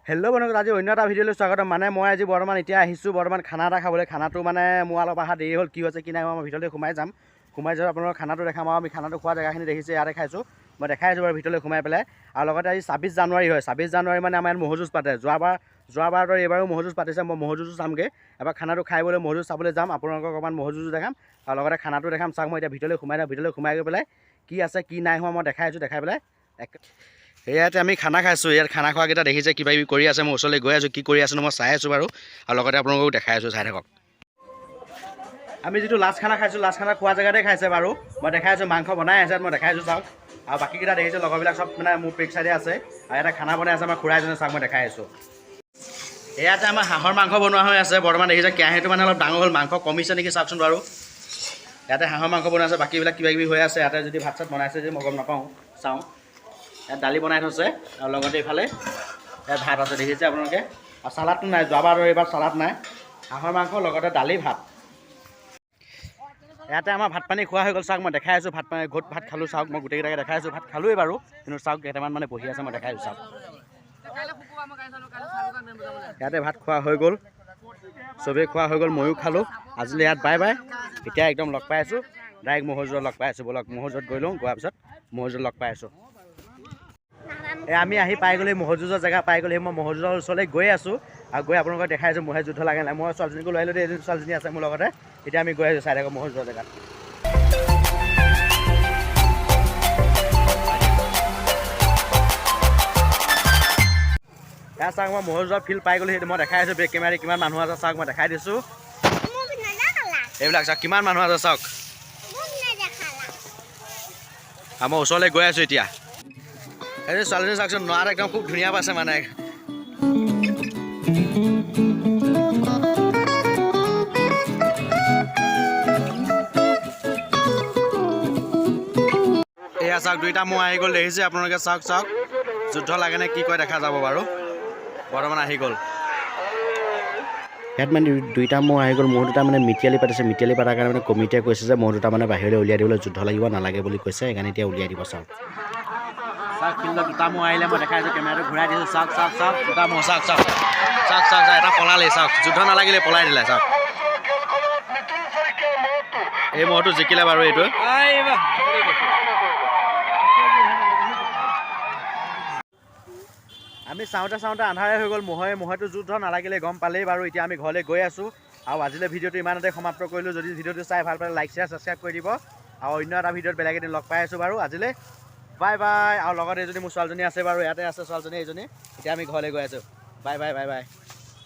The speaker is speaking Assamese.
হেল্ল' বন্ধুসকল, আজি অন্য এটা ভিডিঅ'লৈ স্বাগতম। মানে মই আজি বৰ্তমান এতিয়া আহিছোঁ খানা এটা খাবলৈ। খানাটো মানে মোৰ অলপ অহা দেৰি হ'ল, কি হৈছে কি নাই মই ভিতৰলৈ সোমাই যাম। সোমাই যাওঁ আপোনালোকৰ খানাটো দেখাম আৰু আমি খানাটো খোৱা জেগাখিনি দেখিছে ইয়াতে খাইছোঁ। মই দেখাই আছোঁ বাৰু ভিতৰলৈ সোমাই পেলাই। আৰু লগতে আজি 26 জানুৱাৰী হয়। 26 জানুৱাৰী মানে আমাৰ ইয়াত ম'হ যুঁজ পাতে। যোৱাবাৰৰ এইবাৰো ম'হ যুঁজ পাতিছে। মই ম'হ যুঁজো চামগৈ। এবাৰ খানাটো খাই বলে ম'হ যুঁজ চাবলৈ যাম। আপোনালোকক অকণমান ম'হ যুঁজো দেখাম আৰু লগতে খানাটো দেখাম। চাওক মই এতিয়া ভিতৰলৈ সোমাই যাওঁ। ভিতৰলৈ সোমাই গৈ পেলাই কি আছে কি নাই হোৱা মই দেখাই আছোঁ। দেখাই পেলাই ইয়াতে আমি খানা খাইছোঁ। ইয়াত খানা খোৱাকেইটা দেখিছে কিবা কিবি কৰি আছে। মই ওচৰলৈ গৈ আছোঁ, কি কৰি আছোঁ মই চাই আছোঁ বাৰু। আৰু লগতে আপোনালোকক দেখাই আছোঁ, চাই থাকক। আমি যিটো লাষ্ট খানা খাইছোঁ, লাষ্ট খানা খোৱা জেগাতে খাইছে বাৰু। মই দেখাই আছোঁ মাংস বনাই আছে, মই দেখাই আছোঁ চাওক। আৰু বাকীকেইটা দেখিছোঁ লগৰবিলাক চব মানে মোৰ পেক চাইডে আছে। আৰু এটা খানা বনাই আছে আমাৰ খুৰা এজনে, চাওক মই দেখাই আছোঁ। ইয়াতে আমাৰ হাঁহৰ মাংস বনোৱা হৈ আছে। বৰ্তমান দেখিছে কেৰাহীটো মানে অলপ ডাঙৰ হ'ল, মাংস কমিছে নেকি চাওকচোন বাৰু। ইয়াতে হাঁহৰ মাংস বনাই আছে, বাকীবিলাক কিবা কিবি হৈ আছে। ইয়াতে যদি ভাত চাত বনাইছে যদি মই গম নাপাওঁ, চাওঁ। ইয়াত দালি বনাই থৈছে আৰু লগতে এইফালে ইয়াত ভাত আছে দেখিছে আপোনালোকে। আৰু চালাডটো নাই, যোৱাবাৰ আৰু এইবাৰ চালাড নাই। হাঁহৰ মাংস লগতে দালি ভাত। ইয়াতে আমাৰ ভাত পানী খোৱা হৈ গ'ল, চাওক মই দেখাই আছোঁ। ভাত পানী ঘৰত ভাত খালোঁ, চাওক মই গোটেইকেইটাকে দেখাই আছোঁ। ভাত খালোঁৱেই বাৰু, কিন্তু চাওক কেইটামান মানে বহি আছে, মই দেখাই আছোঁ চাওক। ইয়াতে ভাত খোৱা হৈ গ'ল, চবেই খোৱা হৈ গ'ল, ময়ো খালোঁ। আজিলৈ ইয়াত বাই বাই। এতিয়া একদম লগ পাই আছোঁ, ডাইৰেক্ট ম'হ যুঁজত লগ পাই আছোঁ। ব'লক ম'হ যুঁজত গৈ লওঁ, গোৱাৰ পিছত ম'হ যুঁজত লগ পাই আছোঁ। আমি আহি পাই গ'লে ম'হ যুঁজৰ জেগা পাই গ'লে মই ম'হ যুঁজৰ ওচৰলৈ গৈ আছোঁ। আৰু গৈ আপোনালোকক দেখাই আছোঁ ম'হে যুদ্ধ লাগে নাই। মই ছোৱালীজনীকো লৈ আহিলোঁ দেই, এজনী ছোৱালীজনী আছে মোৰ লগতে। এতিয়া আমি গৈ আছোঁ চাই থাকক ম'হ যুঁজৰ জেগাত। ইয়াত চাওক মই ম'হ যুঁজৰ ফিল্ড পাই গ'লোঁ, সেইটো মই দেখাই আছোঁ। বেক কেমেৰা কিমান মানুহ আছে চাওক, মই দেখাই দিছোঁ। এইবিলাক চাওক কিমান মানুহ আছে চাওক। আৰু মই ওচৰলৈ গৈ আছোঁ এতিয়া। এই ছোৱালীজনী চাওকচোন, নোৱাত একদম খুব ধুনীয়া পাইছে মানে। এয়া চাওক দুইটা ম'হ আহি গ'ল দেখিছে আপোনালোকে। চাওক চাওক যুদ্ধ লাগে নে কি কয় দেখা যাব বাৰু। বৰ্তমান আহি গ'ল ইয়াত মানে দুইটা ম'হ আহি গ'ল। ম'হ দুটা মানে মিতিয়ালি পাতিছে। মিতিয়ালি পতাৰ কাৰণে মানে কমিটিয়ে কৈছে যে ম'হ দুটা মানে বাহিৰলৈ উলিয়াই দিবলৈ, যুদ্ধ লাগিব নালাগে বুলি কৈছে। সেইকাৰণে এতিয়া উলিয়াই দিব। চাওক চাওক ফিল্ডত দুটা ম'হ আহিলে, মই দেখাই আছোঁ। কেমেৰাটো ঘূৰাই দিছোঁ, চাওক চাওক চাওক দুটা ম'হ চাওক চাওক চাওক চাওক এটা পলালেই, চাওক যুদ্ধ নালাগিলে পলাই দিলে। চাওক এই ম'হটো জিকিলে বাৰু। এইটো আমি চাওঁতে চাওঁতে আন্ধাৰে হৈ গ'ল। ম'হটো যুদ্ধ নালাগিলে গম পালেই বাৰু। এতিয়া আমি ঘৰলৈ গৈ আছোঁ। আৰু আজিলৈ ভিডিঅ'টো ইমানতে সমাপ্ত কৰিলোঁ। যদি ভিডিঅ'টো চাই ভাল পালে লাইক শ্বেয়াৰ ছাবস্ক্ৰাইব কৰি দিব। আৰু অন্য এটা ভিডিঅ'ত বেলেগ এদিন লগ পাই আছোঁ বাৰু। আজিলৈ বাই বাই। আৰু লগত এইজনী মোৰ ছোৱালীজনী আছে বাৰু, ইয়াতে আছে ছোৱালীজনী এইজনী। এতিয়া আমি ঘৰলৈ গৈ আছোঁ। Bye bye bye bye.